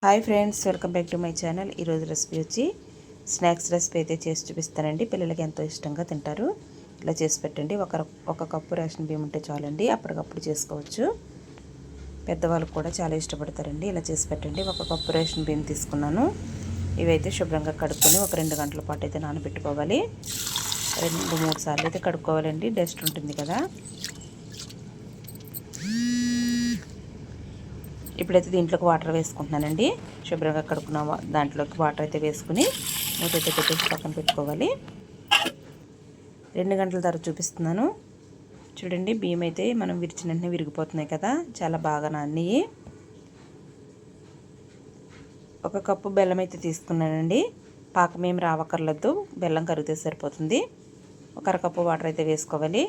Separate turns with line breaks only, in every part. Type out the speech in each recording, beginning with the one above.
Hi friends, welcome back to my channel. ఈరోజు recipe వచ్చి snacks recipe అయితే చేసి చూపిస్తానండి. పిల్లలకి ఎంతో ఇష్టంగా తింటారు. ఇలా చేసి పెట్టండి. ఒక కప్పు రేషన్ బియ్యం ఉంటే చాలండి, అప్పటికప్పుడు చేసుకోవచ్చు. పెద్దవాళ్ళకు కూడా చాలా ఇష్టపడతారండి. ఇలా చేసి పెట్టండి. ఒక కప్పు రేషన్ బియ్యం తీసుకున్నాను. ఇవైతే శుభ్రంగా కడుక్కొని ఒక 2 గంటల పాటు అయితే నానబెట్టుకోవాలి. 2-3 సార్లు అయితే కడుక్కోవాలండి, డస్ట్ ఉంటుంది కదా. ఇప్పుడైతే దీంట్లోకి వాటర్ వేసుకుంటున్నానండి. శుభ్రంగా కడుక్కున్న దాంట్లోకి వాటర్ అయితే వేసుకుని మూత అయితే పెట్టేసి పక్కన పెట్టుకోవాలి. 2 గంటల తర్వాత చూపిస్తున్నాను. చూడండి, బియ్యం అయితే మనం విరిచిన వెంటనే విరిగిపోతున్నాయి కదా, చాలా బాగా నానియి. ఒక కప్పు బెల్లం అయితే తీసుకున్నానండి. పాకం ఏం రావక్కర్లేదు, బెల్లం కరిగితే సరిపోతుంది. ఒక అరకప్పు వాటర్ అయితే వేసుకోవాలి.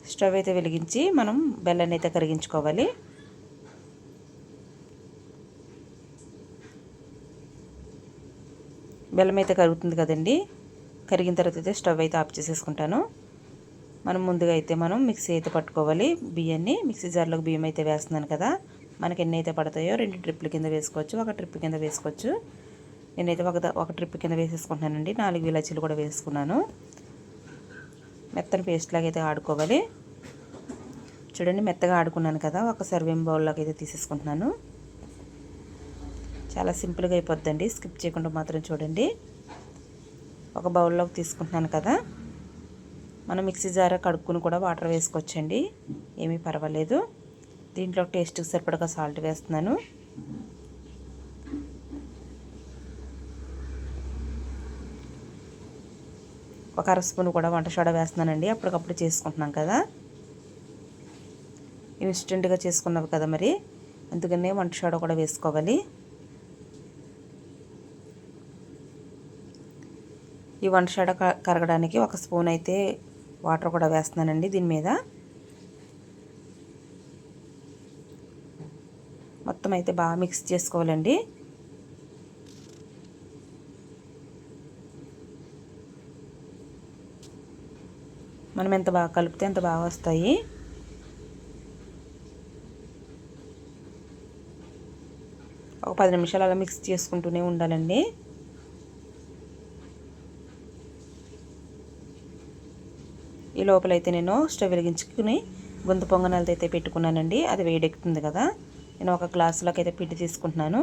స్టవ్ అయితే వెలిగించి మనం బెల్లాన్ని అయితే కరిగించుకోవాలి. బెల్లం అయితే కరుగుతుంది కదండి. కరిగిన తర్వాత అయితే స్టవ్ అయితే ఆఫ్ చేసేసుకుంటాను. మనం మిక్సీ అయితే పట్టుకోవాలి. బియ్యాన్ని మిక్సీ జార్లోకి బియ్యం అయితే వేస్తున్నాను కదా, మనకి ఎన్ని అయితే పడతాయో 2 ట్రిప్ల కింద వేసుకోవచ్చు, 1 ట్రిప్ కింద వేసుకోవచ్చు. నేనైతే ఒక ట్రిప్ కింద వేసేసుకుంటున్నానండి. 4 ఇలాచీలు కూడా వేసుకున్నాను. మెత్తని పేస్ట్ లాగా అయితే ఆడుకోవాలి. చూడండి, మెత్తగా ఆడుకున్నాను కదా. ఒక సర్వింగ్ బౌల్లోకి అయితే తీసేసుకుంటున్నాను. చాలా సింపుల్గా అయిపోద్దండి, స్కిప్ చేయకుండా మాత్రం చూడండి. ఒక బౌల్లోకి తీసుకుంటున్నాను కదా. మనం మిక్సీ జార్ కడుక్కుని కూడా వాటర్ వేసుకోవచ్చండి, ఏమీ పర్వాలేదు. దీంట్లో టేస్ట్కి సరిపడగా సాల్ట్ వేస్తున్నాను. ఒక 1/2 స్పూన్ కూడా వంట సోడా వేస్తున్నానండి. అప్పటికప్పుడు చేసుకుంటున్నాం కదా, ఇన్స్టెంట్గా చేసుకున్నావు కదా, మరి అందుకనే వంట సోడా కూడా వేసుకోవాలి. ఈ వంట సోడా కరగడానికి 1 స్పూన్ అయితే వాటర్ కూడా వేస్తున్నానండి. దీని మీద మొత్తం అయితే బాగా మిక్స్ చేసుకోవాలండి. మనం ఎంత బాగా కలిపితే అంత బాగా వస్తాయి. ఒక 10 నిమిషాలు అలా మిక్స్ చేసుకుంటూనే ఉండాలండి. ఈ లోపలైతే నేను స్టవ్ వెలిగించుకుని గుంత పొంగనాలతో అయితే పెట్టుకున్నానండి. అది వేడెక్కుతుంది కదా, నేను ఒక గ్లాసులోకి అయితే పిండి తీసుకుంటున్నాను.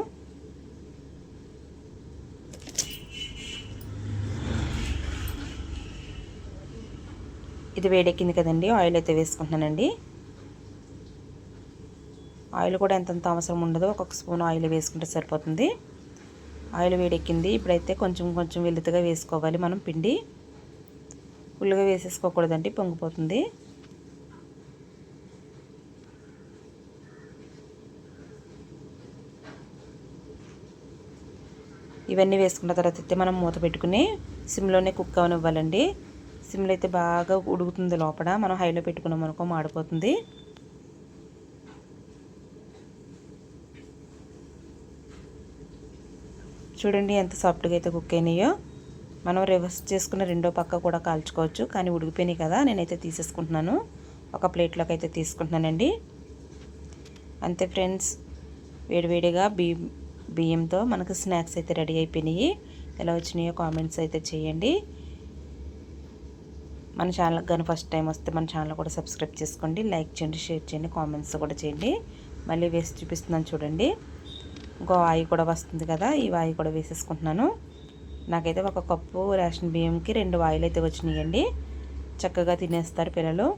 ఇది వేడెక్కింది కదండి, ఆయిల్ అయితే వేసుకుంటున్నానండి. ఆయిల్ కూడా ఎంతంత అవసరం ఉండదు, 1 స్పూన్ ఆయిల్ వేసుకుంటే సరిపోతుంది. ఆయిల్ వేడెక్కింది. ఇప్పుడైతే కొంచెం వెల్లుతుగా వేసుకోవాలి మనం పిండి. ఫుల్గా వేసేసుకోకూడదండి, పొంగిపోతుంది. ఇవన్నీ వేసుకున్న తర్వాత అయితే మనం మూత పెట్టుకుని సిమ్లోనే కుక్ అవనివ్వాలండి. సిమ్లో అయితే బాగా ఉడుకుతుంది లోపల. మనం హైలో పెట్టుకున్నాం అనుకో మాడిపోతుంది. చూడండి ఎంత సాఫ్ట్గా అయితే కుక్ అయినాయో. మనం రివర్స్ చేసుకున్న రెండో పక్క కూడా కాల్చుకోవచ్చు, కానీ ఉడికిపోయినాయి కదా, నేనైతే తీసేసుకుంటున్నాను. ఒక ప్లేట్లోకి అయితే తీసుకుంటున్నానండి. అంతే ఫ్రెండ్స్, వేడివేడిగా బియ్యంతో మనకు స్నాక్స్ అయితే రెడీ అయిపోయినాయి. ఎలా వచ్చినాయో కామెంట్స్ అయితే చేయండి. మన ఛానల్కి కానీ ఫస్ట్ టైం వస్తే మన ఛానల్ కూడా సబ్స్క్రైబ్ చేసుకోండి, లైక్ చేయండి, షేర్ చేయండి, కామెంట్స్ కూడా చేయండి. మళ్ళీ వేసి చూపిస్తున్నాను చూడండి. ఇంకో వాయి కూడా వస్తుంది కదా, ఈ వాయి కూడా వేసేసుకుంటున్నాను. నాకైతే 1 కప్పు రేషన్ బియ్యంకి 2 వాయిలు అయితే వచ్చినాయండి. చక్కగా తినేస్తారు పిల్లలు.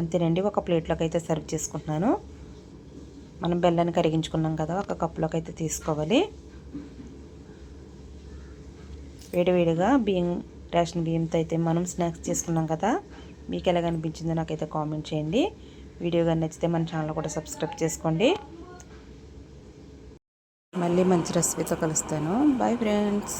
అంతేనండి, ఒక ప్లేట్లోకి అయితే సర్వ్ చేసుకుంటున్నాను. మనం బెల్లాన్ని కరిగించుకున్నాం కదా, 1 కప్పులోకి అయితే తీసుకోవాలి. వేడివేడిగా రేషన్ బియ్యంతో అయితే మనం స్నాక్స్ చేసుకున్నాం కదా. మీకు ఎలాగ అనిపించిందో నాకైతే కామెంట్ చేయండి. వీడియో కానీ నచ్చితే మన ఛానల్ కూడా సబ్స్క్రైబ్ చేసుకోండి. మళ్ళీ మంచి రెసిపీతో కలుస్తాను. Bye friends.